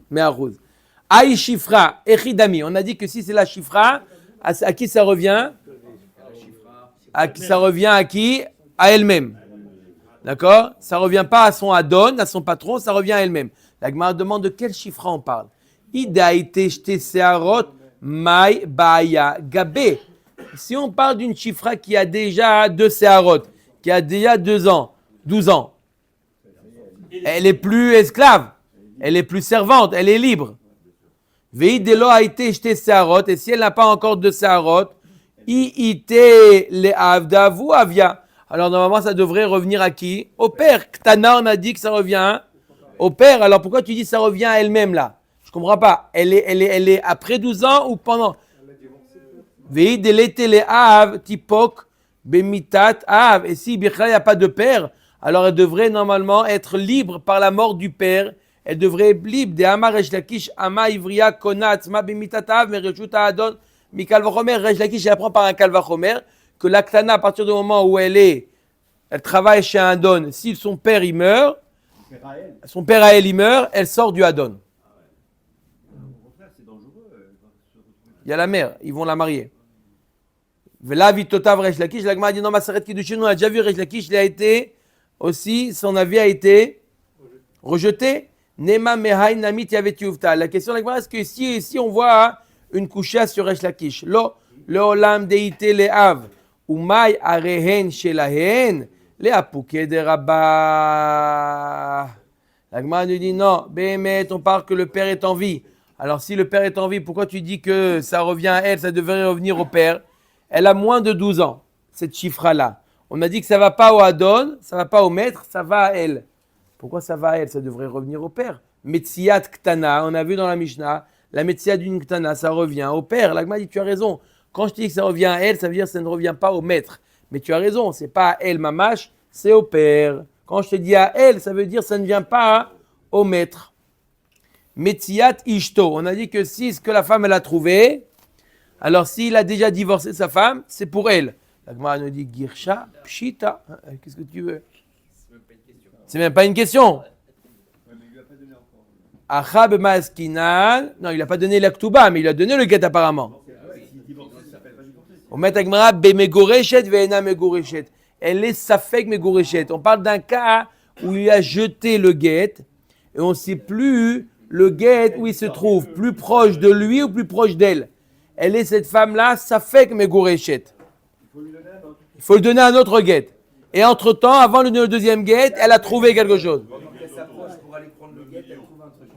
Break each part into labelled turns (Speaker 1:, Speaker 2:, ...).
Speaker 1: Me'achouz. Aïe Shifra, Echidami. On a dit que si c'est la Shifra, à qui ça revient? Ça revient à qui? À elle-même. D'accord? Ça ne revient pas à son Adon, à son patron, ça revient à elle-même. La Gemara demande de quel Shifra on parle. Idaïte shte seharot mai baya gabe. Si on parle d'une Shifra qui a déjà 2 seharot, qui a déjà 2 ans, 12 ans, elle est plus esclave, elle est plus servante, elle est libre. Veidelo a été jeté seharot, et si elle n'a pas encore de seharot, iite le avdavu avia. Alors normalement ça devrait revenir à qui? Au père. Ktana, on a dit que ça revient au père. Alors pourquoi tu dis que ça revient à elle-même là? Je comprends pas. Elle est après 12 ans ou pendant? Veidelo le av tipok bemitat av. Et si Bichla n'y a pas de père, alors elle devrait normalement être libre par la mort du père. Elle devrait être libre. De Amar Resh Lakish, Ama Ivria, Konat, Ma Bimitatav, Merechuta Adon, Mikal Vachomer. Resh Lakish, elle apprend par un Kal Vachomer que la Ktana, à partir du moment où elle travaille chez un Adon, si son père il meurt, son père à elle il meurt, elle sort du Adon. Il y a la mère, ils vont la marier. Vela Vitotav Resh Lakish, la Gemara a dit non, Maseret Kiddushin, on a déjà vu Resh Lakish, il a été aussi, son avis a été rejeté. Nema mehaï namit yavet yuvta. La question de la est-ce que ici on voit une coucha sur Resh Lakish? Lo olam deite le av umay arehen shelahen le apuke de rabba. La Gemara nous dit non, Béhémet, on parle que le père est en vie. Alors si le père est en vie, pourquoi tu dis que ça revient à elle, ça devrait revenir au père? Elle a moins de 12 ans, cette chiffre-là. On a dit que ça ne va pas au Adon, ça ne va pas au maître, ça va à elle. Pourquoi ça va à elle? Ça devrait revenir au père. Metsiat Ktana, on a vu dans la Mishnah, la Metsiat d'une Ktana, ça revient au père. La Gemara dit, tu as raison. Quand je te dis que ça revient à elle, ça veut dire que ça ne revient pas au maître. Mais tu as raison, c'est pas à elle, mamash, c'est au père. Quand je te dis à elle, ça veut dire que ça ne vient pas au maître. Metsiat Ishto, on a dit que si ce que la femme elle a trouvé, alors s'il a déjà divorcé sa femme, c'est pour elle. La Gemara nous dit, Girsha, Pshita, qu'est-ce que tu veux? C'est même pas une question. Achab Maskinan. Non, il n'a pas donné l'Aktuba, mais il a donné le guet apparemment. On met Agmara Bemegoreshet Veena Megoreshet. Elle est Safek Megoreshet. On parle d'un cas où il a jeté le guet et on ne sait plus le guet où il se trouve, plus proche de lui ou plus proche d'elle. Elle est cette femme-là, Safek Megoreshet. Il faut lui donner un autre guet. Et entre-temps, avant le deuxième guet, elle a trouvé quelque chose.
Speaker 2: Pendant qu'elle s'approche pour aller prendre le guet, elle trouve un truc.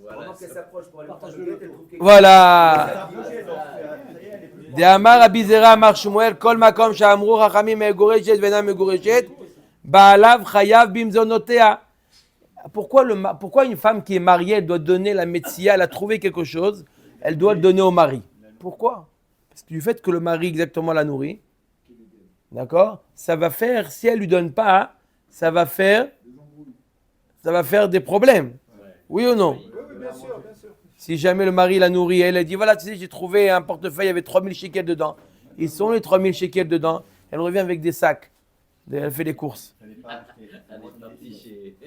Speaker 2: Pendant qu'elle s'approche pour aller prendre le guet, elle trouve quelque chose.
Speaker 1: Voilà. De Amar Abizera Amar Shmuel, Kol Makom Sha'amru Chachamim Megoreshet Vena Megoreshet, Baalav Chayav Bimzonotea. Pourquoi une femme qui est mariée, elle doit donner la Metsia, elle a trouvé quelque chose, elle doit le donner au mari? Pourquoi? Parce que du fait que le mari exactement la nourrit. D'accord? Ça va faire, si elle ne lui donne pas, ça va faire des problèmes. Oui ou non?
Speaker 3: Oui, bien sûr, bien sûr.
Speaker 1: Si jamais le mari la nourrit, elle a dit, voilà, tu sais, j'ai trouvé un portefeuille, il y avait 3000 shekels dedans. Ils sont les 3000 shekels dedans. Elle revient avec des sacs. Elle fait des courses.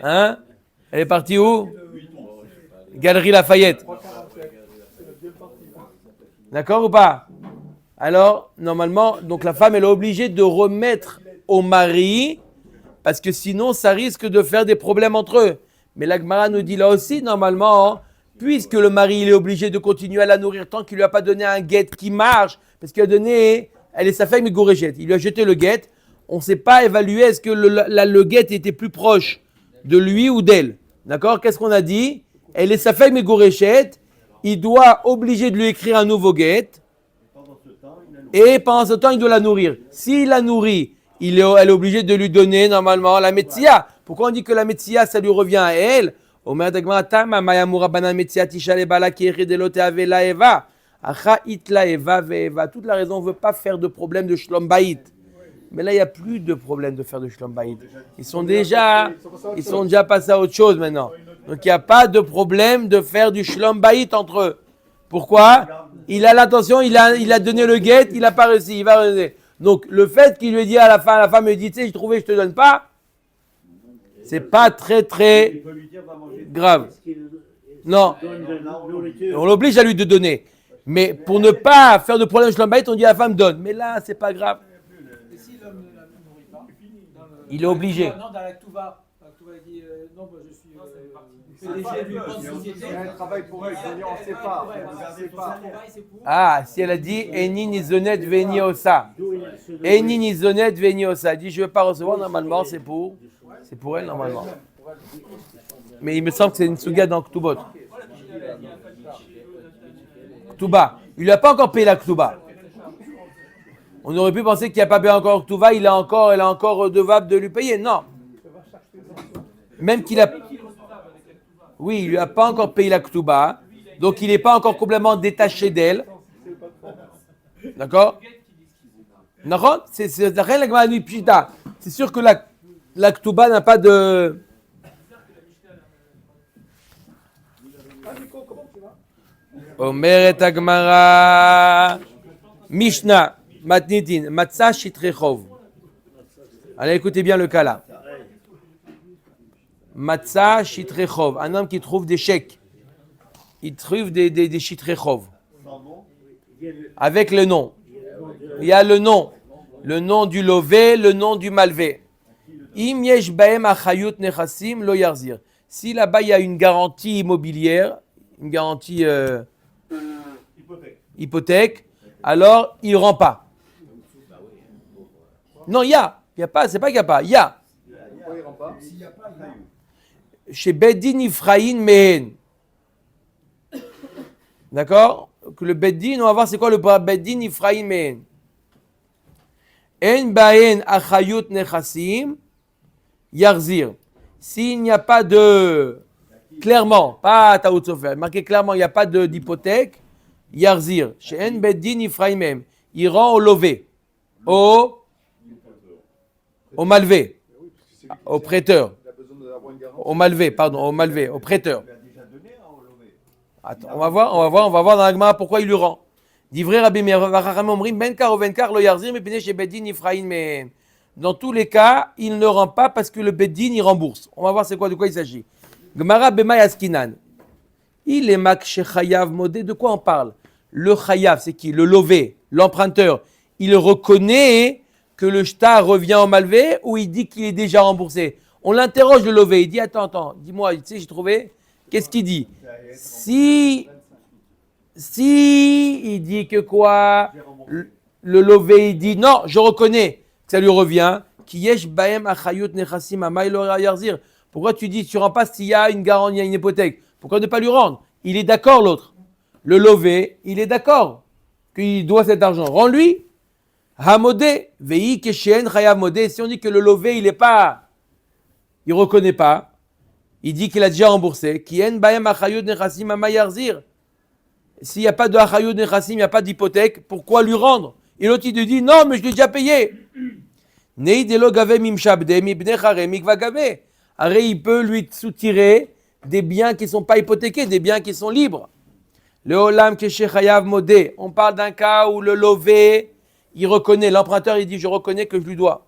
Speaker 1: Hein? Elle est partie où? Galerie Lafayette. D'accord ou pas? Alors, normalement, donc la femme, elle est obligée de remettre au mari, parce que sinon, ça risque de faire des problèmes entre eux. Mais la Gemara nous dit là aussi, normalement, puisque le mari, il est obligé de continuer à la nourrir tant qu'il ne lui a pas donné un guet qui marche, parce qu'il a donné, elle est sa femme, mais Gouréchet. Il lui a jeté le guet. On ne sait pas évaluer est-ce que le guet était plus proche de lui ou d'elle. D'accord? Qu'est-ce qu'on a dit? Elle est sa femme, mais Gouréchet. Il doit obliger de lui écrire un nouveau guet. Et pendant ce temps, il doit la nourrir. S'il la nourrit, elle est obligée de lui donner normalement la metsia. Pourquoi on dit que la metsia, ça lui revient à elle? Toute la raison, on ne veut pas faire de problème de shlom bayit. Mais là, il n'y a plus de problème de faire de shlom bayit. Ils sont déjà passés à autre chose maintenant. Donc, il n'y a pas de problème de faire du shlom bayit entre eux. Pourquoi? Il a l'intention, il a donné le guet, il n'a pas réussi, il va réussir. Donc, le fait qu'il lui dit à la femme lui dit, tu sais, j'ai trouvé, je te donne pas, C'est pas très grave. Non, on l'oblige à lui de donner. Mais pour ne pas faire de problème Shalom Bayit, on dit à la femme donne. Mais là, c'est pas grave.
Speaker 3: Et si l'homme ne la nourrit pas,
Speaker 1: Il est obligé.
Speaker 3: Non, dans la Ktuva, il dit non, moi je suis PDG d'une grande société.
Speaker 4: Elle travaille pour elle, on ne sait pas.
Speaker 1: Ah, si elle a dit Eni nizonet veni osa. Eni nizonet veni osa. Elle dit je ne veux pas recevoir, normalement, c'est pour elle, normalement. Mais il me semble que c'est une souga dans Ktubot. Ktuba. Il lui a pas encore payé la Ktuba. On aurait pu penser qu'il n'a pas payé encore Ktuba, elle est encore redevable de lui payer. Non. Même qu'il a... Oui, il lui a pas encore payé la Ktuba. Donc il n'est pas encore complètement détaché d'elle. D'accord? C'est sûr que la Ktuba n'a pas de... Omeret Agmara Mishnah Matnitin Matzah Shitrechov. Allez, écoutez bien le cas là. Matzah Shitrechov, un homme qui trouve des chèques. Il trouve des Shitrechov. Avec le nom. Il y a le nom du lové, le nom du malvé. Im yesh baem achayut nechassim lo yarzir. Si là-bas il y a une garantie immobilière, une garantie hypothèque, alors il ne rend pas. Non, il y a pas, c'est pas qu'il n'y a pas, il y a. Chez Beddin Ifraïn Mehen. D'accord? Que le Beddin, on va voir c'est quoi le Beddin Ifraïn Mehen. En baen achayut nechassim yarzir. S'il n'y a pas de... Clairement, pas Taout Sofer, marqué clairement, il n'y a pas d'hypothèque, yarzir. Chez En Beddin Ifraïm, il rend au lové, au malvé, au prêteur. Au malvé, au prêteur. Attends, on va voir dans la Gemara pourquoi il lui rend. Divrei Rabbi Meir, Vachachamim Omrim, Benkar ou Benkar lo yarzir, mais chez Beddin Ifraïm Mehem. Dans tous les cas, il ne rend pas parce que le Beddin il rembourse. On va voir de quoi il s'agit. Gemara Bemay Askinan. Il est mak shechayav modé. De quoi on parle? Le chayav, c'est qui? Le lové, l'emprunteur. Il reconnaît que le shtar revient au malvé ou il dit qu'il est déjà remboursé? On l'interroge le lové. Il dit attends, dis-moi, tu sais, j'ai trouvé. Qu'est-ce qu'il dit? Si il dit que quoi? Le lové, il dit non, je reconnais que ça lui revient. Ki yesh baem achayut nechassim amay lo yarzir. Pourquoi tu dis tu ne rends pas s'il y a une garantie, il y a une hypothèque? Pourquoi ne pas lui rendre? Il est d'accord l'autre. Le lové, il est d'accord qu'il doit cet argent. Rends-lui. Hamodé, vei keshen chayav modé. Si on dit que le lové, il reconnaît pas, il dit qu'il a déjà remboursé. Kien baem achayut nechassim amay yarzir. S'il n'y a pas de achayut nechassim, il n'y a pas d'hypothèque, pourquoi lui rendre? Et l'autre il te dit non, mais je l'ai déjà payé. Nei delo gave mimshabde mibne chare mikva gave. Arrête, il peut lui soutirer des biens qui ne sont pas hypothéqués, des biens qui sont libres. Le olam keshe chayav modé. On parle d'un cas où le lové, il reconnaît, l'emprunteur, il dit je reconnais que je lui dois.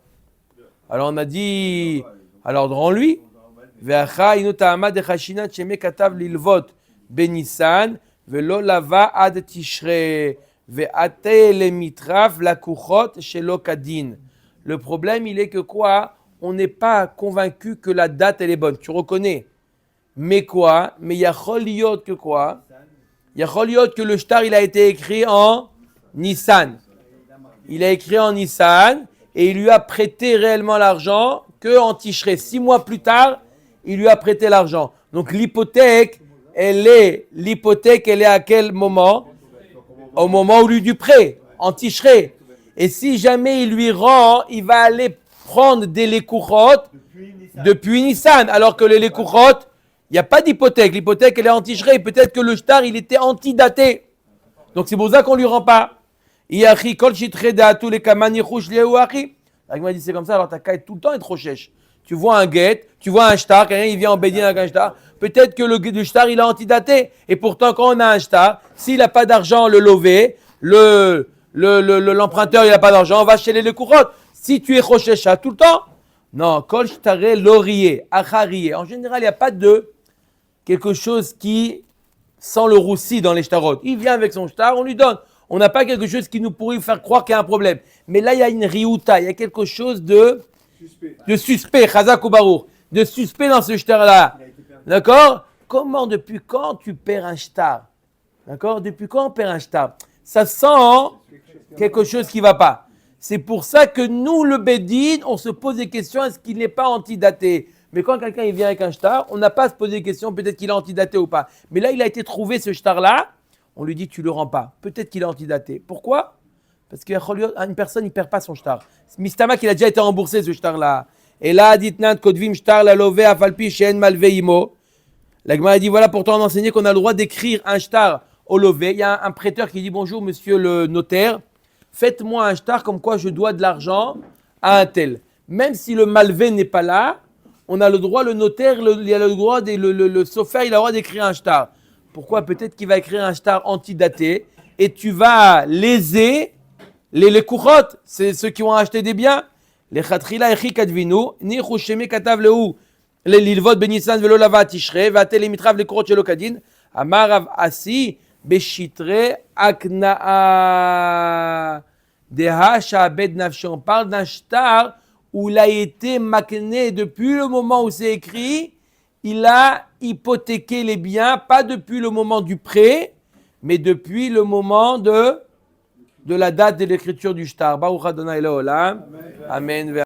Speaker 1: Alors on a dit, alors rends-lui. Ve'acha inu ta'amad echashinat sheme katav lilvot benissan ve'lo lava ad tishre ve'ate le mitraf la kuchot shelo kadin. Le problème, il est que quoi? On n'est pas convaincu que la date, elle est bonne. Tu reconnais. Mais quoi? Mais il y a choliot que quoi? Il y a choliot que le shtar, il a été écrit en Nissan. Il a écrit en Nissan et il lui a prêté réellement l'argent qu'en Tishré. 6 mois plus tard, il lui a prêté l'argent. Donc l'hypothèque, elle est à quel moment? Au moment où lui du prêt, en Tishré. Et si jamais il lui rend, il va aller prendre des lekouchot depuis Nissan, alors que les lekouchot, il n'y a pas d'hypothèque. L'hypothèque, elle est anti-shrei. Peut-être que le shtar, il était antidaté. Donc c'est pour ça qu'on ne lui rend pas. Iachi kol shitre de tous les kaman yichush leuachi. Il m'a dit c'est comme ça, alors ta qu'à tout le temps être rochèche. Tu vois un guet, tu vois un shtar, quelqu'un il vient en bédine avec un shtar. Peut-être que le shtar, il est antidaté. Et pourtant, quand on a un shtar, s'il n'a pas d'argent, le lové, l'emprunteur, il n'a pas d'argent, on va chez les lekouchot. Si tu es rochèche tout le temps, Non, kol shtare laurier, acharier. En général, il n'y a pas de quelque chose qui sent le roussi dans les shtarot. Il vient avec son shtar, on lui donne. On n'a pas quelque chose qui nous pourrait faire croire qu'il y a un problème. Mais là, il y a une riouta, il y a quelque chose de suspect, chazak ou barour, de suspect dans ce shtar-là. D'accord? Comment, depuis quand tu perds un shtar? D'accord? Depuis quand on perd un shtar? Ça sent quelque chose qui ne va pas. C'est pour ça que nous, le Bédine, on se pose des questions, est-ce qu'il n'est pas antidaté? Mais quand quelqu'un il vient avec un shtar, on n'a pas à se poser des questions, peut-être qu'il est antidaté ou pas. Mais là, il a été trouvé ce shtar-là, on lui dit tu ne le rends pas. Peut-être qu'il est antidaté. Pourquoi? Parce qu'une personne ne perd pas son shtar. Mistama qu'il a déjà été remboursé ce shtar-là. Et là, ditnant kodvim shtar la lové afalpi shen malveimo. La Gemara dit voilà, pourtant on a enseigné qu'on a le droit d'écrire un shtar au lové. Il y a un prêteur qui dit bonjour monsieur le notaire, faites-moi un shtar comme quoi je dois de l'argent à un tel. Même si le malvé n'est pas là, on a le droit, le notaire, il a le droit, le sophère, il a le droit d'écrire un shtar. Pourquoi? Peut-être qu'il va écrire un shtar antidaté et tu vas léser les kouchot, c'est ceux qui ont acheté des biens. Les chatrila echi kadvinu, ni chushemi katav lehu, les lilvot benissan velo lava tishre, vatel mitrav les kouchot shelo kadin, amarav asi, beshitre aknaa, deha shabed nafshi. On parle d'un shtar où il a été makné depuis le moment où c'est écrit, il a hypothéqué les biens, pas depuis le moment du prêt, mais depuis le moment de la date de l'écriture du shtar. Baruch Adonai Leolam. Amen.